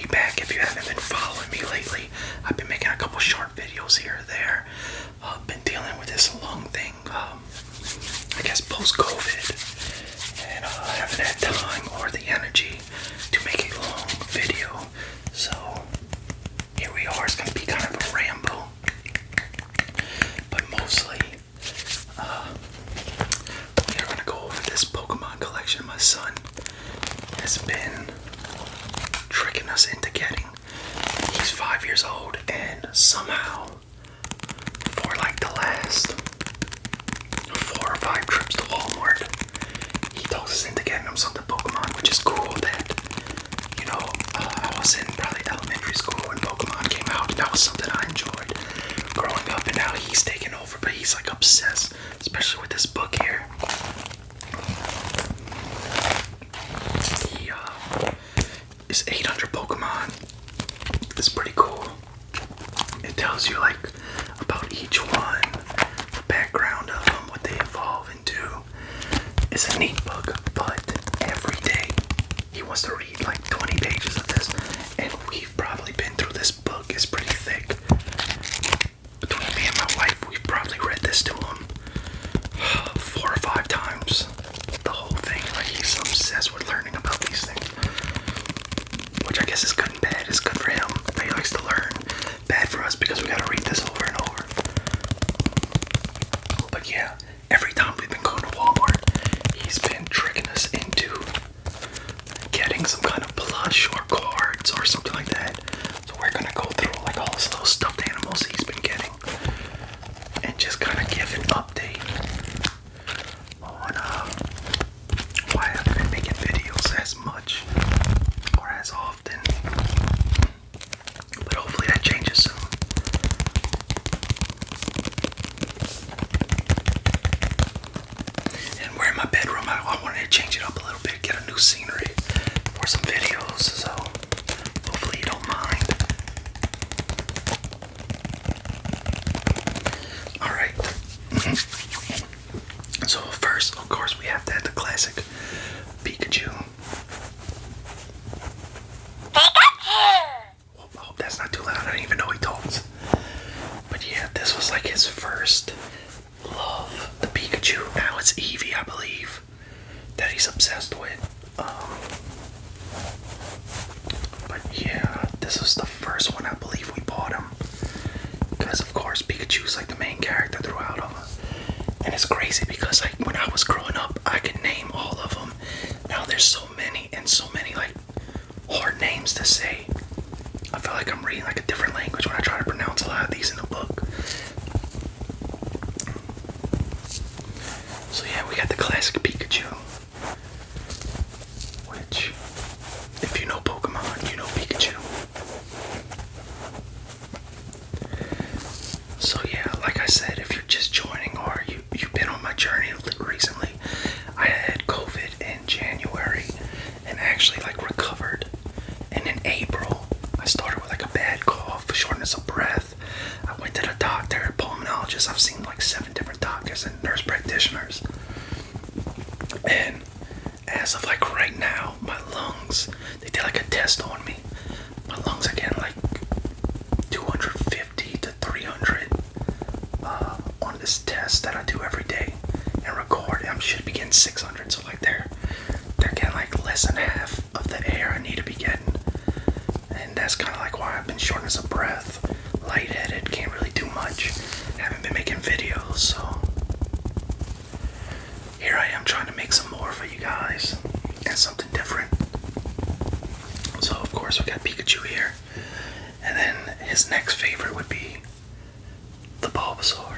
be back. If you haven't been following me lately, I've been making a couple short videos here or there. Been dealing with this lung thing, I guess post-COVID, and I haven't had time or the energy to make a long video. So here we are. It's going to be kind of a ramble, but mostly we are going to go over this Pokemon collection my son has been tricking us into getting. He's 5 years old, and somehow for like the last 4 or 5 trips to Walmart, he talks us into getting him something Pokemon, which is cool. That, you know, I was in probably elementary school when Pokemon came out, and that was something I enjoyed growing up, and now he's taken over, but he's like obsessed, especially with this book here. He is 800 Pokemon. It's pretty cool. It tells you like about each one, the background of them, what they evolve into. It's a neat book, but every day he wants to read like 20 pages of this, and we've probably been through this book. It's pretty thick. Between me and my wife, we've probably read this to him 4 or 5 times. The whole thing. Like, he's obsessed with learning about these things, which I guess is good and bad. It's good for him that he likes to learn. Bad for us because we gotta read this over and over. But yeah, every time we've been going to Walmart, he's been tricking us into getting some kind of plush or cards or something like that. So we're gonna go through like all those little stuffed animals he's been getting and just kind of give an update on why I haven't been making videos as much or as often. But hopefully that changes soon. And we're in my bedroom. I wanted to change it up a little bit, get a new scenery for some videos, so hopefully you don't mind. Alright. So first, of course, we have to have the classic Pikachu. I hope that's not too loud. I didn't even know he talks. But yeah, this was like his first love, the Pikachu. Now it's Eevee, I believe, that he's obsessed with. But yeah, this was the first one I believe we bought him. Because of course Pikachu's like the main character throughout them. And it's crazy because like when I was growing up, I could name all of them. Now there's so many and so many like hard names to say. I feel like I'm reading like a different language when I try to pronounce a lot of these in the book. So yeah, we got the classic Pikachu, which, if you know Pokemon, you know Pikachu. So yeah, like I said, if you're just joining or you've been on my journey recently, I had COVID in January and actually like recovered. And in April, I started with like a bad cough, shortness of breath. I went to the doctor, a pulmonologist. I've seen like 7 different doctors and nurse practitioners. And as of like right now, my lungs, they did like a test on me. My lungs are getting like 250 to 300 on this test that I do every day and record. I should be getting 600, so like they're getting like less than half of the air I need to be getting. And that's kind of like why I've been shortness of breath, lightheaded, can't really do much, haven't been making videos, so here I am trying to make some more for you guys and something different. So of course we got Pikachu here, and then his next favorite would be the Bulbasaur.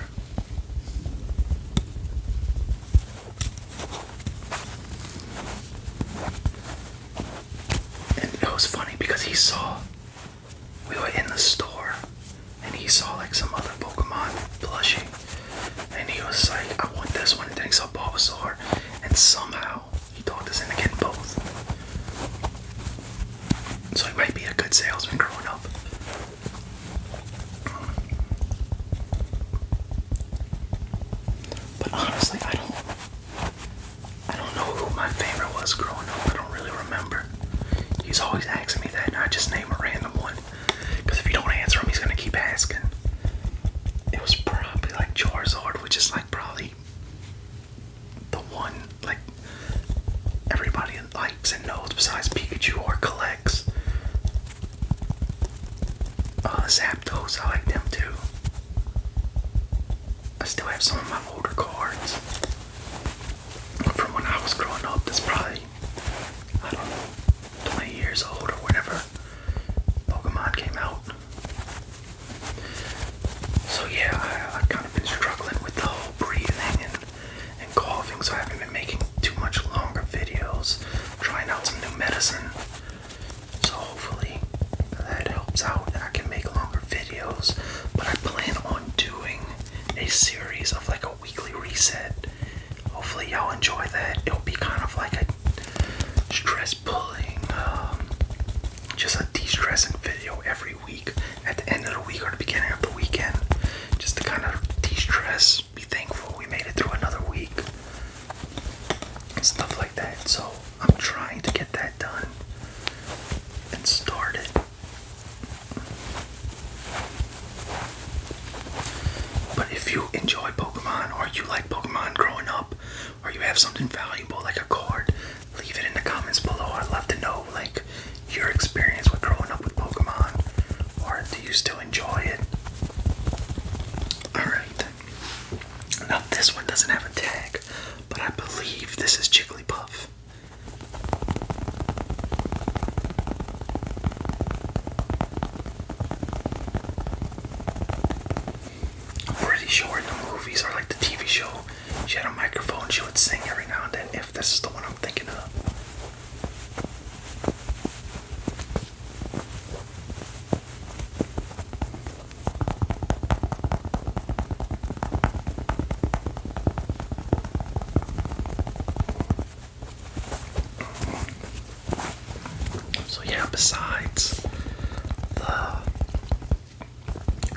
And it was funny because we were in the store and he saw like some other Pokemon plushie, and he was like, I want this one, and then he saw Bulbasaur, and somehow he talked us into getting both. So he might be a good salesman growing up. But honestly, I don't know who my favorite was growing up. I don't really remember. He's always asking me that, and I just name a Zapdos, I like them too. I still have some of my older cards from when I was growing up. That's probably, I don't know, 20 years old or whatever Pokemon came out. So yeah, I've kind of been struggling with the whole breathing and coughing, so I haven't been making too much longer videos, trying out some new medicine. So hopefully that helps out and I can make longer videos. But I plan on doing a series of like a weekly reset. Hopefully y'all enjoy that. It'll be kind of like a stress pulling, just a de-stressing video every week at the end of the week or the beginning of the weekend, just to kind of de-stress, be thankful we made it through another week and stuff like that. So I'm trying to get that done and started. But if you enjoy Pokemon, or you like Pokemon growing up, or you have something valuable like a card, leave it in the comments below. I'd love to know like your experience with growing up with Pokemon, or do you still enjoy it? Alright, now this one doesn't have a tag, but I believe this is Jigglypuff. I'm pretty sure in the movies or like the TV show, she had a microphone, she would sing every now and then, if this is the one I'm thinking of. So yeah, besides the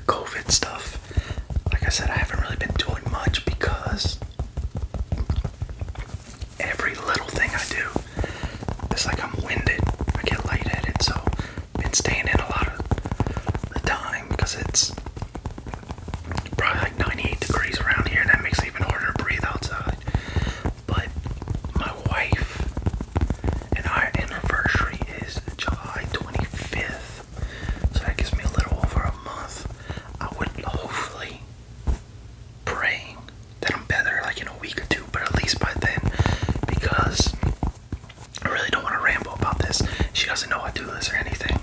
COVID stuff, like I said, I haven't really been doing much because every little thing I do, it's like I'm winded. I get lightheaded, so I've been staying in a lot of the time because it's probably like 98 degrees around here, and that makes it even harder to breathe outside. But my wife and our anniversary is July 25th, so that gives me a little over a month. I would hopefully praying that I'm better like in a week or two, but at least by then, because I really don't want to ramble about this. She doesn't know I do this or anything,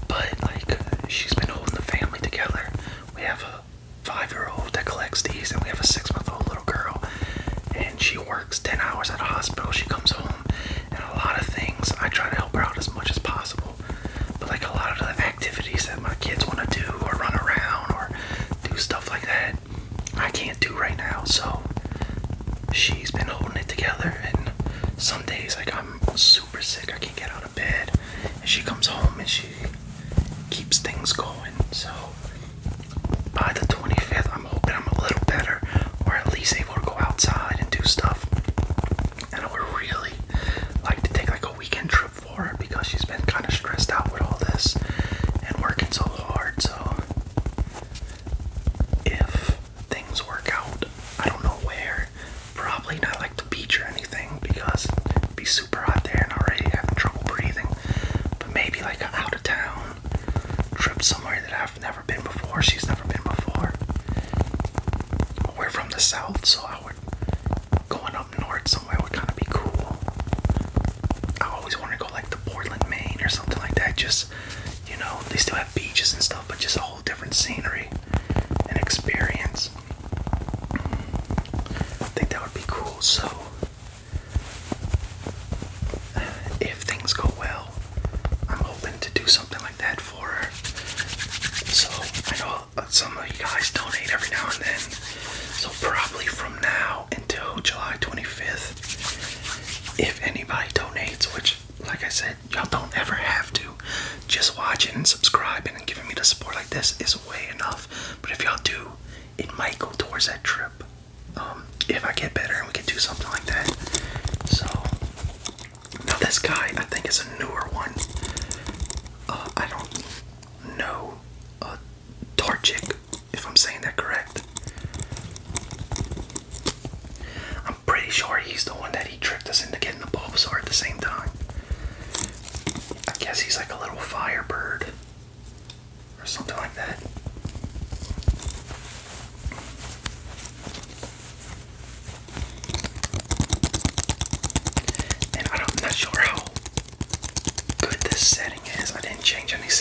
but like she's been holding the family together. We have a 5-year-old that collects these, and we have a 6-month-old little girl, and she works 10 hours at a hospital. She comes home, and a lot of things I try to help her out as much as possible, but like a lot of the activities that my kids want to do, or run around or do stuff like that, I can't do right now. So she's been holding it together, and some days like I'm super sick, I can't get out of bed, and she comes home and she keeps things going. So by the 25th, I'm hoping I'm a little better, or at least able to go outside and do stuff. And I would really like to take like a weekend trip for her, because she's been kind of stressed out with all this and working so hard. So if things work out, I don't know where, probably not like the beach or anything, because it'd be super hot there and already having trouble breathing, but maybe like an out of town trip somewhere that I've never been before, she's never been before. We're from the south, so going up north somewhere would kind of be cool. I always want to go like to Portland, Maine or something like that. Just, you know, they still have beaches and stuff, but just a whole different scenery and experience. I think that would be cool. So if things go well, I'm hoping to do something like that for her. So I know some of you guys donate every now and then, so probably from now until July 25th, if anybody donates, which like I said, y'all don't ever have to, just watching and subscribing and giving me the support like this is way enough. But if y'all do, it might go towards that trip, if I get better and we can do something like that. So now this guy, I think, is a newer one. I don't know, Torchic, if I'm saying that correct. I'm pretty sure he's the one that he tricked us into getting the Bulbasaur at the same time. I guess he's like a little firebird or something like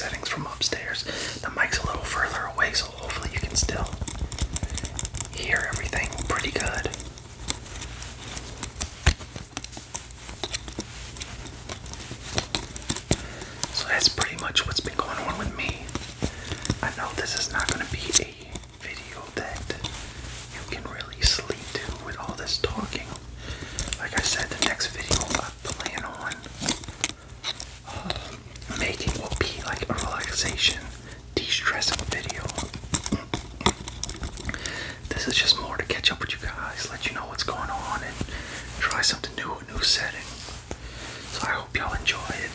settings from upstairs. The mic's a little further away, so hopefully you can still hear everything pretty good. So that's pretty much what's been going on with me. I know this is not going to be a video that you can really sleep to with all this talking. Like I said, the next video I plan on making will be like a relaxation, de-stressing video. This is just more to catch up with you guys, let you know what's going on, and try something new, a new setting. So I hope y'all enjoy it.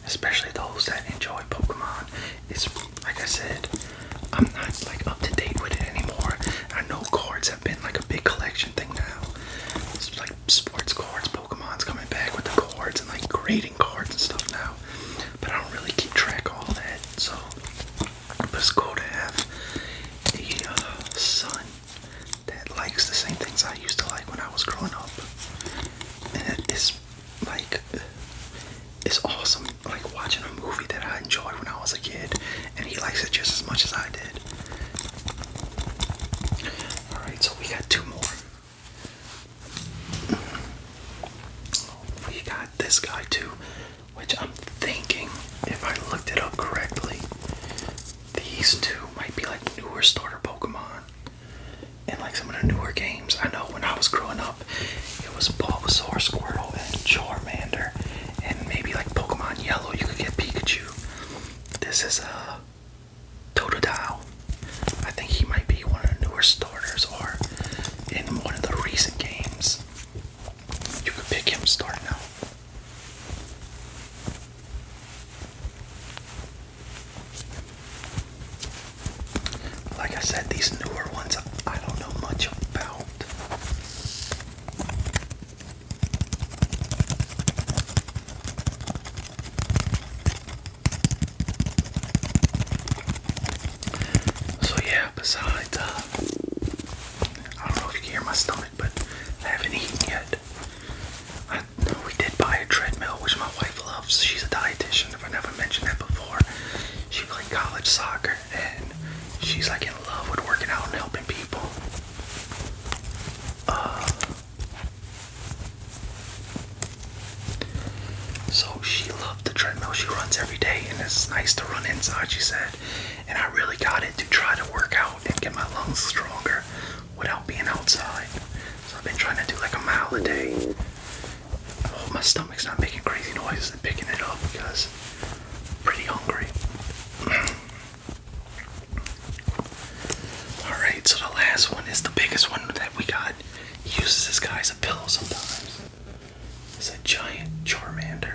Especially those that enjoy Pokemon. It's, like I said, I'm not like up to date with it anymore. I know cards have been like a big collection thing now. It's like sports cards, Pokemon's coming back with the cards and like grading cards and stuff now. But I don't really keep track of all that. So, but it's cool to have a son that likes the same things I used to like when I was growing up. And it is like, it's awesome, like watching a movie that I enjoyed when I was a kid, and he likes it just as much as I did. Alright, so we got two more. We got this guy too, which I'm thinking, if I looked it up correctly, these two might be like newer starter Pokemon in like some of the newer games. I know when I was growing up, it was Bulbasaur, Squirtle, and Charmander. And maybe like Pokemon Yellow, you could get Pikachu. This is a Toadile. I think he might be one of the newer starters, or in one of the recent games, you could pick him starting out. Like I said, these newer ones I don't know much about. Besides, I don't know if you can hear my stomach, but I haven't eaten yet. We did buy a treadmill, which my wife loves. She's a dietitian, if I never mentioned that before. She played college soccer, and she's like in love with working out and helping people. So she loved the treadmill. She runs every day, and it's nice to run inside, she said. And I really got it to try to work out and get my lungs stronger without being outside. So I've been trying to do like a mile a day. I hope my stomach's not making crazy noises and picking it up because I'm pretty hungry. Alright, so the last one is the biggest one that we got. He uses this guy as a pillow sometimes. It's a giant Charmander.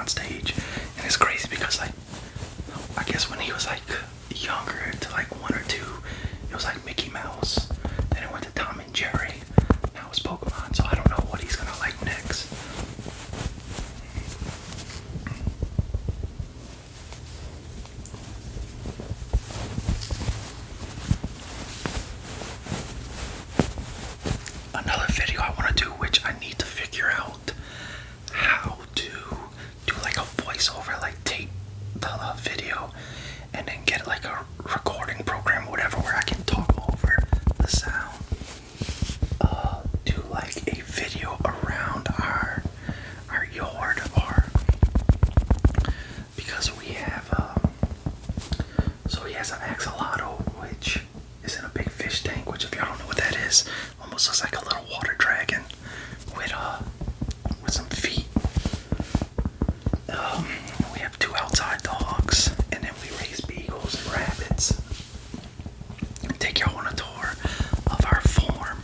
Stage, and it's crazy because like I guess when he was like younger, to like 1 or 2, it was like Mickey Mouse. Then it fish tank, which if y'all don't know what that is, almost looks like a little water dragon with some feet. We have 2 outside dogs, and then we raise beagles and rabbits. Take y'all on a tour of our farm.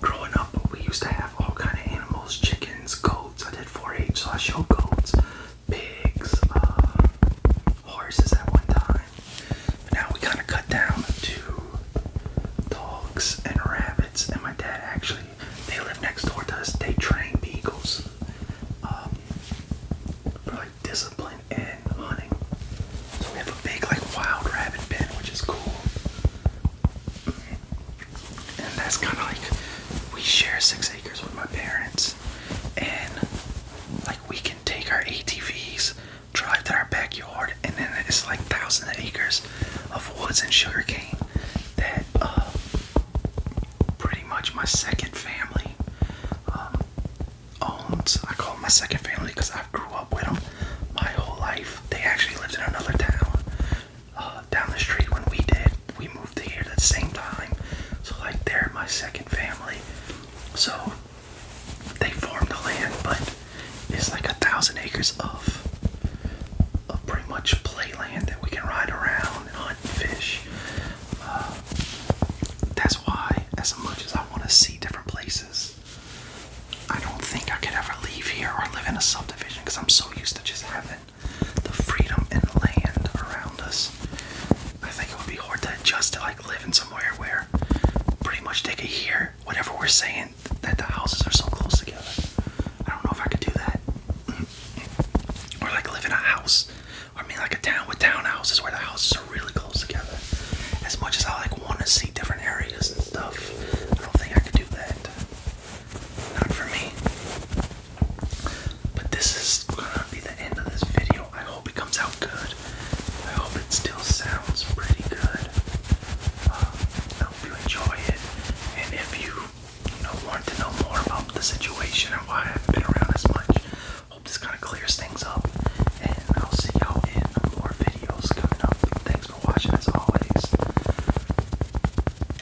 Growing up, we used to have all kind of animals: chickens, goats. I did 4-H, so I showed goats, pigs, horses at one time. But now we kind of cut down to dogs and rabbits. And my dad actually, they live next door to us. They train beagles for like discipline and hunting. So we have a big like wild rabbit pen, which is cool. And that's kind of like, we share 6 acres with my parents, and like we can take our ATVs, drive to our backyard, and then it's like thousands of acres of woods and sugarcane that pretty much my second family owns. I call it my second family because I grew up with them my whole life. They actually lived in another town down the street when we did. We moved here at the same time. So like they're my second family. So they farm the land, but it's like 1,000 acres of pretty much playland that we can ride around and hunt and fish. That's why, as much as I want to see different places, I don't think I could ever leave here or live in a subdivision because I'm so used to just having the freedom and land around us. I think it would be hard to adjust to like living somewhere where pretty much they could hear whatever we're saying, that the houses are so close together. I don't know if I could do that. Or like live in a house, or I mean like a town with townhouses where the houses are really close together. As much as I like want to see different areas and stuff, I don't think I could do that. Not for me. But this is gonna be the end of this video. I hope it comes out good. I hope it still sounds pretty good. I hope you enjoy it. And if you want to know more about the situation and why I haven't been